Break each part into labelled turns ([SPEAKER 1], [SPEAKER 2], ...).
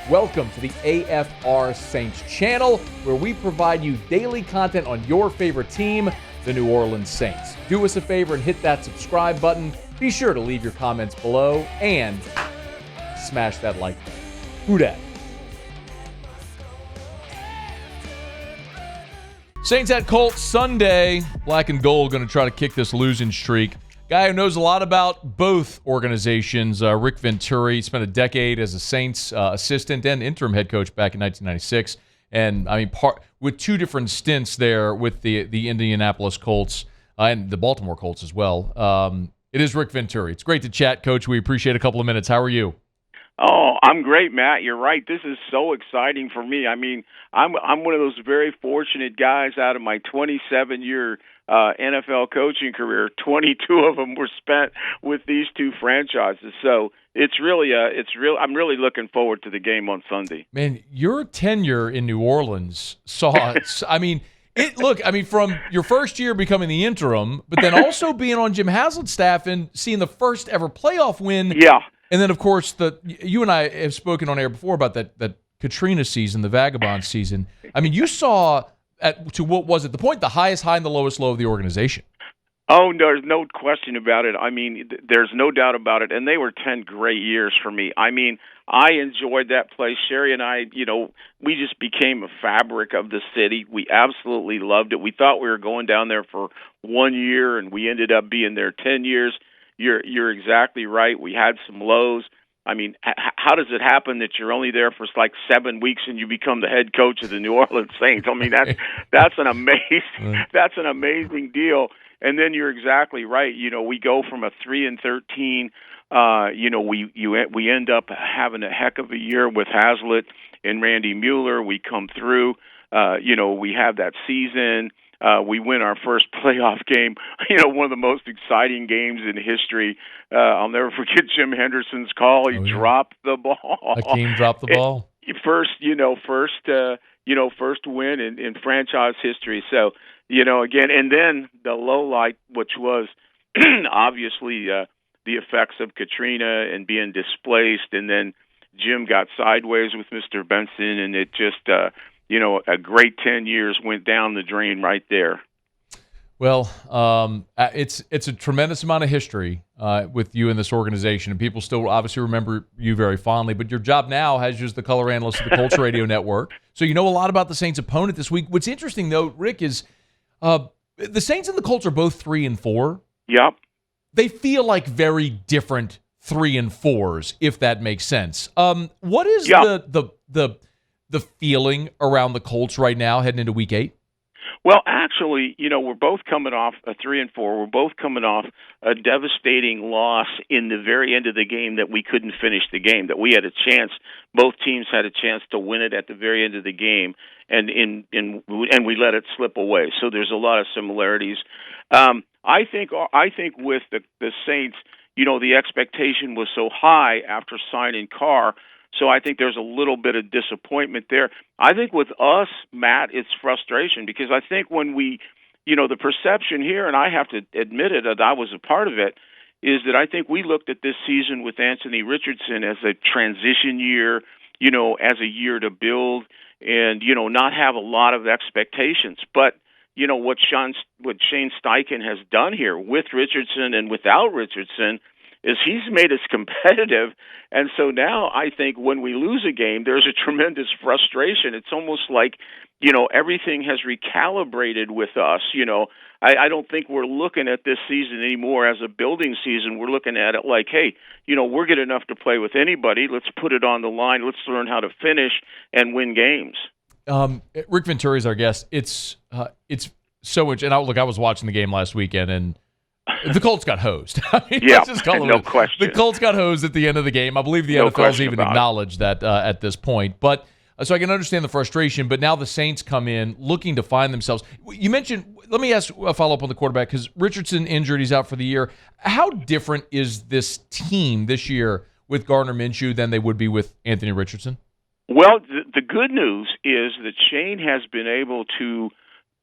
[SPEAKER 1] Welcome to the AFR Saints channel, where we provide you daily content on your favorite team, the New Orleans Saints. Do us a favor and hit that subscribe button. Be sure to leave your comments below and smash that like button. Who dat? Saints at Colts Sunday. Black and gold going to try to kick this losing streak. Guy who knows a lot about both organizations, Rick Venturi, spent a decade as a Saints assistant and interim head coach back in 1996. And, I mean, with two different stints there with the Indianapolis Colts and the Baltimore Colts as well. It is Rick Venturi. It's great to chat, Coach. We appreciate a couple of minutes. How are you?
[SPEAKER 2] Oh, I'm great, Matt. You're right. This is so exciting for me. I mean, I'm one of those very fortunate guys out of my 27-year NFL coaching career. 22 of them were spent with these two franchises. So I'm really looking forward to the game on Sunday.
[SPEAKER 1] Man, your tenure in New Orleans saw, from your first year becoming the interim, but then also being on Jim Haslett's staff and seeing the first ever playoff win.
[SPEAKER 2] Yeah.
[SPEAKER 1] And then, of course, you and I have spoken on air before about that Katrina season, the Vagabond season. I mean, you saw, the highest high and the lowest low of the organization.
[SPEAKER 2] Oh, there's no question about it. I mean, there's no doubt about it. And they were 10 great years for me. I mean, I enjoyed that place. Sherry and I, we just became a fabric of the city. We absolutely loved it. We thought we were going down there for 1 year, and we ended up being there 10 years. You're exactly right. We had some lows. I mean, how does it happen that you're only there for like 7 weeks and you become the head coach of the New Orleans Saints? I mean, that's an amazing deal. And then you're exactly right. We go from a 3-13. We end up having a heck of a year with Haslett and Randy Mueller. We come through. We have that season. We win our first playoff game, one of the most exciting games in history. I'll never forget Jim Henderson's call. He dropped the ball.
[SPEAKER 1] Hakeem dropped the ball.
[SPEAKER 2] First win in franchise history. So, again, and then the low light, which was obviously the effects of Katrina and being displaced. And then Jim got sideways with Mr. Benson, and it just a great 10 years went down the drain right there.
[SPEAKER 1] Well, it's a tremendous amount of history with you in this organization, and people still obviously remember you very fondly. But your job now has you as the color analyst of the Colts Radio Network, so you know a lot about the Saints' opponent this week. What's interesting, though, Rick, is the Saints and the Colts are both 3-4.
[SPEAKER 2] Yep.
[SPEAKER 1] They feel like very different 3-4s, if that makes sense. What is the feeling around the Colts right now heading into Week 8?
[SPEAKER 2] Well, actually, we're both coming off a 3-4. We're both coming off a devastating loss in the very end of the game that we couldn't finish the game, that we had a chance, both teams had a chance to win it at the very end of the game, and we let it slip away. So there's a lot of similarities. I think with the Saints, the expectation was so high after signing Carr. So I think there's a little bit of disappointment there. I think with us, Matt, it's frustration because I think when we, the perception here, and I have to admit it, that I was a part of it, is that I think we looked at this season with Anthony Richardson as a transition year, as a year to build and, not have a lot of expectations. But, what Shane Steichen has done here with Richardson and without Richardson is he's made us competitive. And so now I think when we lose a game, there's a tremendous frustration. It's almost like, everything has recalibrated with us. I don't think we're looking at this season anymore as a building season. We're looking at it like, hey, we're good enough to play with anybody. Let's put it on the line. Let's learn how to finish and win games.
[SPEAKER 1] Rick Venturi is our guest. It's so much. And I was watching the game last weekend, and the Colts got hosed.
[SPEAKER 2] Let's just call no question.
[SPEAKER 1] The Colts got hosed at the end of the game. I believe the NFL's even acknowledged that at this point. But so I can understand the frustration. But now the Saints come in looking to find themselves. You mentioned. Let me ask a follow up on the quarterback because Richardson injured. He's out for the year. How different is this team this year with Garner Minshew than they would be with Anthony Richardson?
[SPEAKER 2] Well, the good news is that Shane has been able to,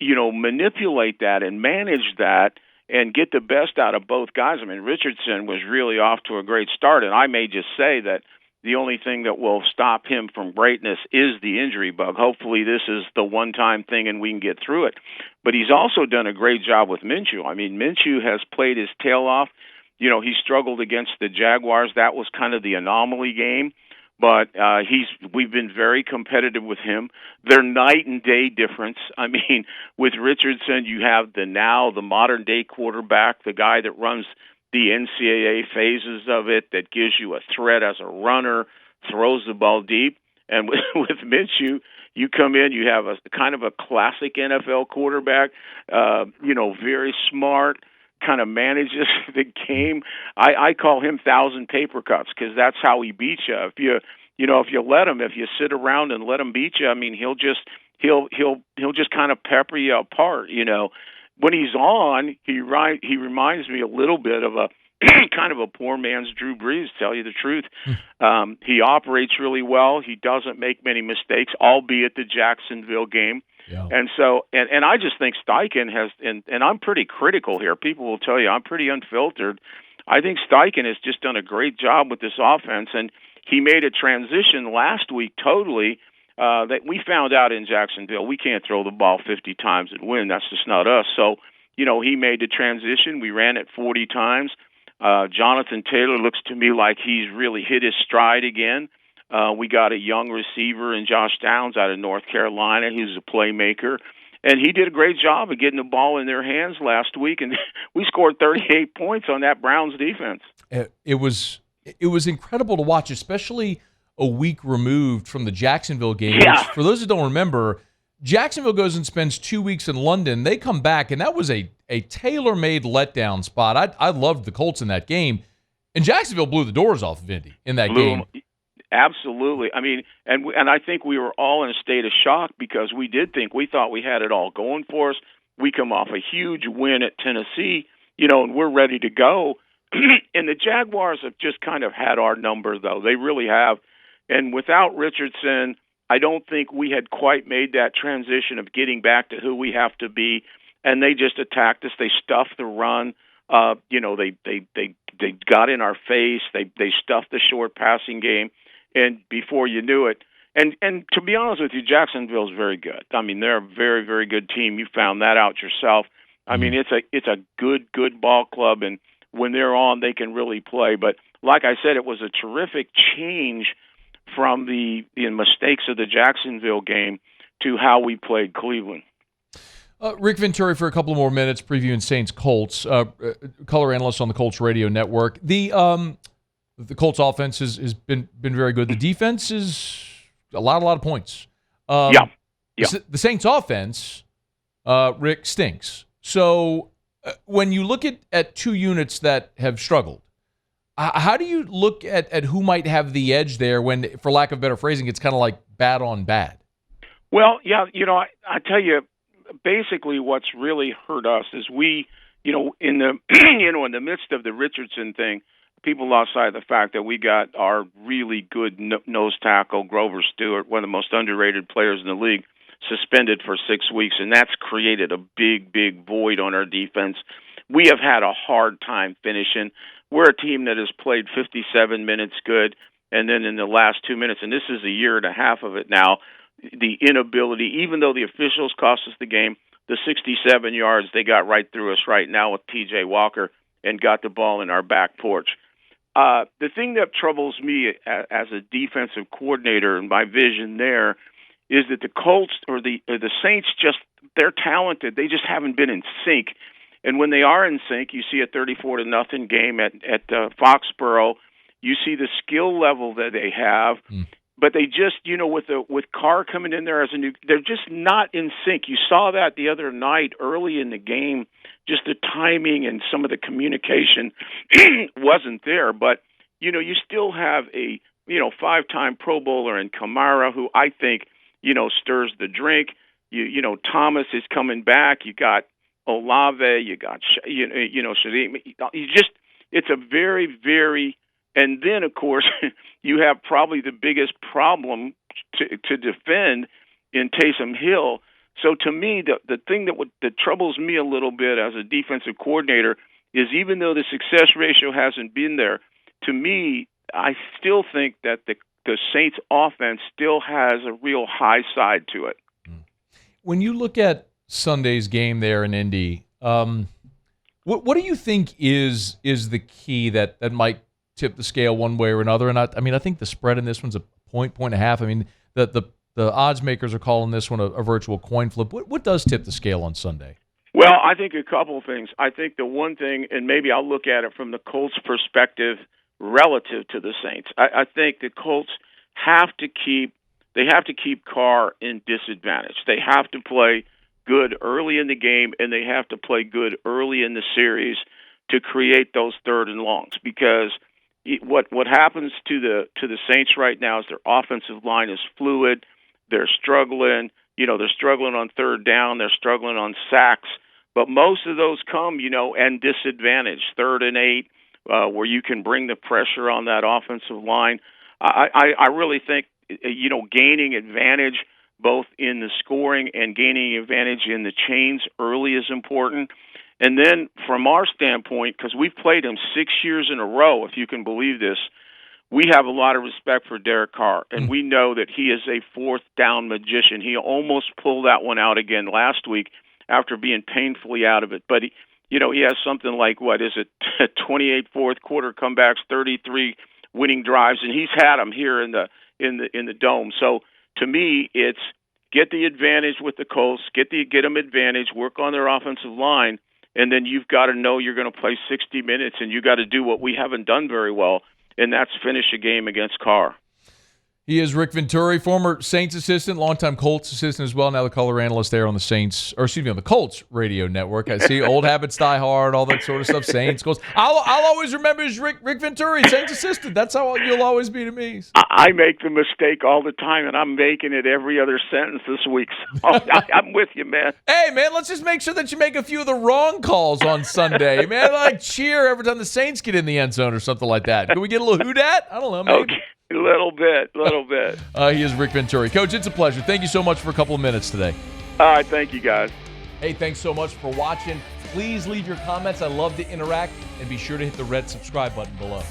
[SPEAKER 2] manipulate that and manage that and get the best out of both guys. I mean, Richardson was really off to a great start, and I may just say that, the only thing that will stop him from greatness is the injury bug. Hopefully this is the one-time thing and we can get through it. But he's also done a great job with Minshew. I mean, Minshew has played his tail off. He struggled against the Jaguars. That was kind of the anomaly game. But we've been very competitive with him. They're night and day difference. I mean, with Richardson, you have the modern-day quarterback, the guy that runs the NCAA phases of it, that gives you a threat as a runner, throws the ball deep. And with Minshew, you come in, you have a kind of a classic NFL quarterback, very smart, kind of manages the game. I call him 1,000 paper cuts because that's how he beats you. If you sit around and let him beat you, I mean, he'll just kind of pepper you apart. When he's on, he reminds me a little bit of a kind of a poor man's Drew Brees, to tell you the truth. He operates really well. He doesn't make many mistakes, albeit the Jacksonville game.
[SPEAKER 1] Yeah.
[SPEAKER 2] And so, and I just think Steichen has, and I'm pretty critical here. People will tell you I'm pretty unfiltered. I think Steichen has just done a great job with this offense, and he made a transition last week totally that we found out in Jacksonville. We can't throw the ball 50 times and win. That's just not us. So, he made the transition. We ran it 40 times. Jonathan Taylor looks to me like he's really hit his stride again. We got a young receiver in Josh Downs out of North Carolina who's a playmaker. And he did a great job of getting the ball in their hands last week, and we scored 38 points on that Browns defense.
[SPEAKER 1] It was incredible to watch, especially a week removed from the Jacksonville game.
[SPEAKER 2] Yeah.
[SPEAKER 1] Which, for those who don't remember, Jacksonville goes and spends 2 weeks in London. They come back, and that was a tailor-made letdown spot. I loved the Colts in that game, and Jacksonville blew the doors off of Indy in that game.
[SPEAKER 2] Absolutely. I mean, and I think we were all in a state of shock because we thought we had it all going for us. We come off a huge win at Tennessee, and we're ready to go. And the Jaguars have just kind of had our number, though. They really have. And without Richardson, I don't think we had quite made that transition of getting back to who we have to be. And they just attacked us. They stuffed the run. They got in our face. They stuffed the short passing game. And before you knew it, and to be honest with you, Jacksonville's very good. I mean, they're a very, very good team. You found that out yourself. I mean, it's a good ball club, and when they're on, they can really play. But like I said, it was a terrific change from the mistakes of the Jacksonville game to how we played Cleveland.
[SPEAKER 1] Rick Venturi for a couple more minutes, previewing Saints Colts, color analyst on the Colts radio network. The Colts offense has been very good. The defense is a lot of points.
[SPEAKER 2] Yeah.
[SPEAKER 1] The Saints offense, Rick, stinks. So when you look at two units that have struggled, how do you look at who might have the edge there when, for lack of better phrasing, it's kind of like bad on bad?
[SPEAKER 2] Well, yeah, I tell you, basically what's really hurt us is we, in the in the midst of the Richardson thing, people lost sight of the fact that we got our really good nose tackle, Grover Stewart, one of the most underrated players in the league, suspended for 6 weeks, and that's created a big void on our defense. We have had a hard time finishing. We're a team that has played 57 minutes good, and then in the last 2 minutes, and this is a year and a half of it now, the inability, even though the officials cost us the game, the 67 yards they got right through us right now with P.J. Walker and got the ball in our back porch. The thing that troubles me as a defensive coordinator and my vision there is that the Colts or the Saints they're talented. They just haven't been in sync. And when they are in sync, you see a 34-0 game at Foxborough. You see the skill level that they have, but they just, with Carr coming in there they're just not in sync. You saw that the other night early in the game. Just the timing and some of the communication wasn't there. But, you still have a, 5-time Pro Bowler in Kamara, who I think, stirs the drink. Thomas is coming back. You got Olave. You got, Shadim. It's a very, very, and then, of course, you have probably the biggest problem to defend in Taysom Hill. So to me, the thing that troubles me a little bit as a defensive coordinator is even though the success ratio hasn't been there, to me, I still think that the Saints offense still has a real high side to it.
[SPEAKER 1] When you look at Sunday's game there in Indy, what do you think is the key that might tip the scale one way or another? And I think the spread in this one's a point and a half. I mean, the odds makers are calling this one a virtual coin flip. What does tip the scale on Sunday?
[SPEAKER 2] Well, I think a couple of things. I think the one thing, and maybe I'll look at it from the Colts' perspective relative to the Saints. I think the Colts have to keep Carr in disadvantage. They have to play good early in the game, and they have to play good early in the series to create those third and longs. Because what happens to the Saints right now is their offensive line is fluid. They're struggling. They're struggling on third down. They're struggling on sacks. But most of those come, and disadvantage, 3rd and 8, where you can bring the pressure on that offensive line. I really think, gaining advantage both in the scoring and gaining advantage in the chains early is important. And then from our standpoint, because we've played him 6 years in a row, if you can believe this, we have a lot of respect for Derek Carr, and we know that he is a fourth down magician. He almost pulled that one out again last week after being painfully out of it. But he has something like 28 fourth quarter comebacks, 33 winning drives, and he's had them here in the dome. So to me, it's get the advantage with the Colts, get them advantage, work on their offensive line, and then you've got to know you're going to play 60 minutes, and you got to do what we haven't done very well, and that's finish a game against Carr.
[SPEAKER 1] He is Rick Venturi, former Saints assistant, longtime Colts assistant as well, now the color analyst there on the Colts radio network. I see old habits die hard, all that sort of stuff. Saints, Colts. I'll always remember as Rick Venturi, Saints assistant. That's how you'll always be to me.
[SPEAKER 2] I make the mistake all the time, and I'm making it every other sentence this week. So I'm with you, man.
[SPEAKER 1] Hey, man, let's just make sure that you make a few of the wrong calls on Sunday. Man, cheer every time the Saints get in the end zone or something like that. Can we get a little who dat? I don't know, maybe.
[SPEAKER 2] Okay. A little bit.
[SPEAKER 1] He is Rick Venturi. Coach, it's a pleasure. Thank you so much for a couple of minutes today.
[SPEAKER 2] All right, thank you, guys.
[SPEAKER 1] Hey, thanks so much for watching. Please leave your comments. I love to interact, and be sure to hit the red subscribe button below.